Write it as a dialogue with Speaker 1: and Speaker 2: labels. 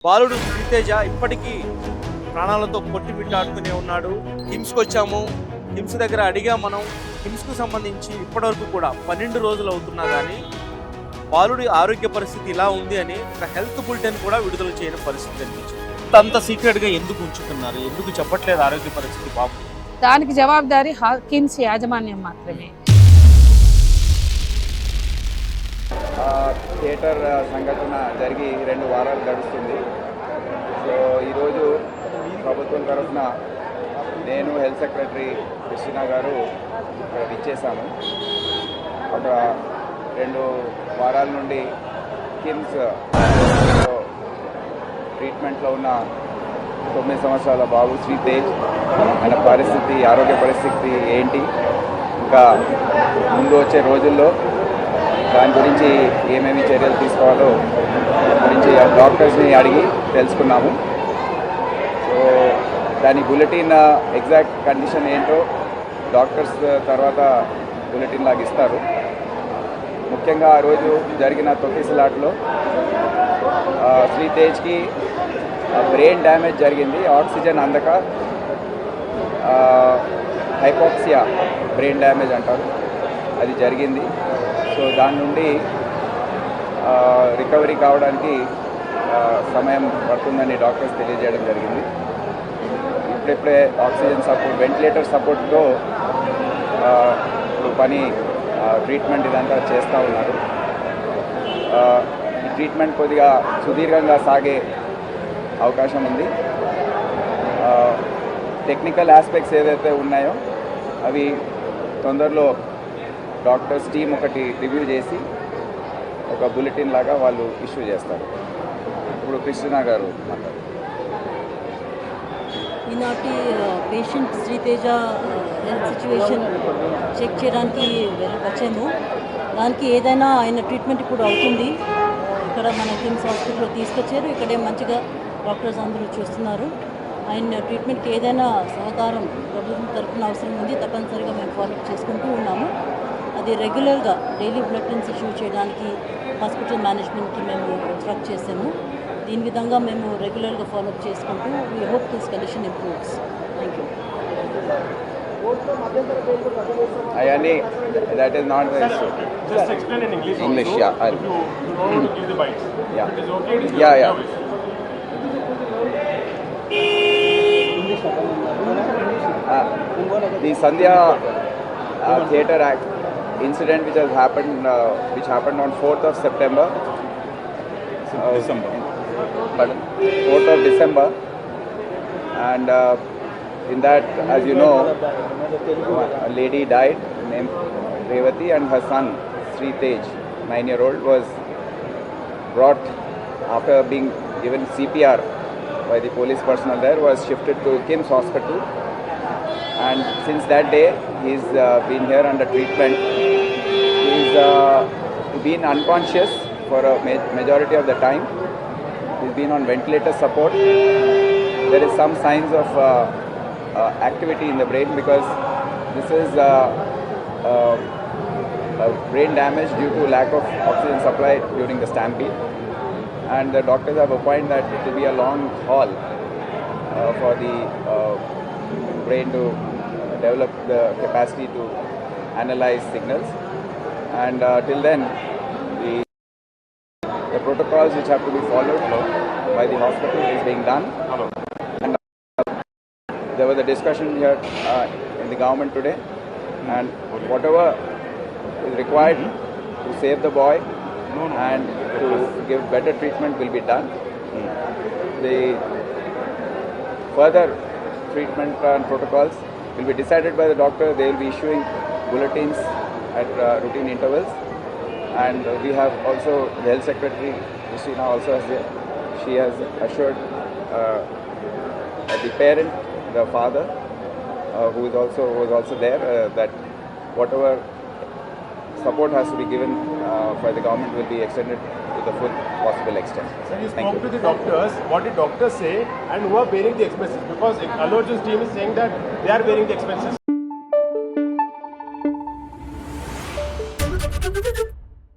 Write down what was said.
Speaker 1: బాలుడు శ్రీతేజ ఇప్పటికీ ప్రాణాలతో కొట్టిమిట్టాడుతూనే ఉన్నాడు. కిమ్స్కి వచ్చాము, కిమ్స్ దగ్గర అడిగా మనం. కిమ్స్కు సంబంధించి ఇప్పటివరకు కూడా 12 రోజులు అవుతున్నా కానీ బాలుడి ఆరోగ్య పరిస్థితి ఇలా ఉంది అని ఒక హెల్త్ బులెటిన్ కూడా విడుదల చేయని పరిస్థితి అనిపించింది. అంత సీక్రెట్గా ఎందుకు ఉంచుతున్నారు? ఎందుకు చెప్పట్లేదు ఆరోగ్య పరిస్థితి బాబు?
Speaker 2: దానికి జవాబుదారీ కిమ్స్ యాజమాన్యం మాత్రమే.
Speaker 3: థియేటర్ సంఘటన జరిగి 2 వారాలు గడుస్తుంది. సో ఈరోజు ప్రభుత్వం తరఫున నేను హెల్త్ సెక్రటరీ కృష్ణ గారు ఇక్కడ ఇచ్చేసాము. ఒక 2 వారాల నుండి కిమ్స్ ట్రీట్మెంట్లో ఉన్న 9 సంవత్సరాల బాబు శ్రీతేజ్ ఆయన పరిస్థితి, ఆరోగ్య పరిస్థితి ఏంటి, ఇంకా ముందు వచ్చే రోజుల్లో దాని గురించి ఏమేమి చర్యలు తీసుకోవాలో గురించి డాక్టర్స్ని అడిగి తెలుసుకున్నాము. సో దాని బులెటిన్ ఎగ్జాక్ట్ కండిషన్ ఏంటో డాక్టర్స్ తర్వాత బులెటిన్ లాగా ఇస్తారు. ముఖ్యంగా ఆ రోజు జరిగిన తొక్కిసలాట్లో శ్రీతేజ్కి బ్రెయిన్ డ్యామేజ్ జరిగింది. ఆక్సిజన్ అందక హైపాక్సియా బ్రెయిన్ డ్యామేజ్ అంటారు, అది జరిగింది. సో దాని నుండి రికవరీ కావడానికి సమయం పడుతుందని డాక్టర్స్ తెలియజేయడం జరిగింది. ఇప్పుడే ఆక్సిజన్ సపోర్ట్, వెంటిలేటర్ సపోర్ట్తో ఇప్పుడు పని ట్రీట్మెంట్ ఇదంతా చేస్తూ ఉన్నారు. ఈ ట్రీట్మెంట్ కొద్దిగా సుదీర్ఘంగా సాగే అవకాశం ఉంది. టెక్నికల్ ఆస్పెక్ట్స్ ఏదైతే ఉన్నాయో అవి తొందరలో డాక్టర్స్ టీమ్ ఒకటి రివ్యూ చేసి ఒక బులెటిన్ లాగా వాళ్ళు ఇష్యూ చేస్తారు. ఇప్పుడు కృష్ణ గారు మాట్లాడారు.
Speaker 4: ఈనాటి patient Sriteja health situation check చేయడానికి వచ్చాము. దానికి ఏదైనా ఆయన ట్రీట్మెంట్ ఇప్పుడు అవుతుంది. ఇక్కడ మన కిమ్స్ హాస్పిటల్లో తీసుకొచ్చారు. ఇక్కడే మంచిగా డాక్టర్స్ అందరూ చూస్తున్నారు. ఆయన ట్రీట్మెంట్కి ఏదైనా సహకారం ప్రభుత్వం తరఫున అవసరం ఉంది, తప్పనిసరిగా మేము ఫాలోఅప్ చేసుకుంటూ ఉన్నాము. అది రెగ్యులర్గా డైలీ బులెటిన్స్ ఇష్యూ చేయడానికి హాస్పిటల్ మేనేజ్మెంట్కి మేము ఇన్స్ట్రక్ట్ చేసాము. దీని విధంగా మేము రెగ్యులర్గా ఫాలోఅప్ చేసుకుంటూ we hope this condition improves. Thank you.
Speaker 3: Ayani, that is not the issue.
Speaker 5: Just explain in English.
Speaker 3: English, yeah.
Speaker 5: You don't give the bites.
Speaker 3: Yeah.
Speaker 5: It is okay.
Speaker 3: Yeah. The Sandhya theatre act incident which happened on 4th of September.
Speaker 5: December.
Speaker 3: Pardon? 4th of December, and in that, as you know, a lady died named Revati, and her son Sritej, 9-year-old, was brought after being given CPR by the police personnel there, was shifted to Kims Hospital, and since that day he's been here under treatment. He's been unconscious for a majority of the time. He's been on ventilator support. There is some signs of activity in the brain because this is brain damage due to lack of oxygen supply during the stampede, and the doctors have opined that it will be a long haul for the brain to develop the capacity to analyze signals, and till then the protocols which have to be followed by the hospital is being done. And there was a discussion here in the government today, and whatever is required to save the boy and to give better treatment will be done. The further treatment and protocols will be decided by the doctor. They will be issuing bulletins at routine intervals, and we have also the health secretary Christina also has she has assured the parent, the father, who was also there, that whatever support has to be given by the government will be extended to the full possible extent.
Speaker 5: So you spoke to the doctors. What did doctors say, and who are bearing the expenses? Because Allu Arjun's team is saying that they are bearing the expenses.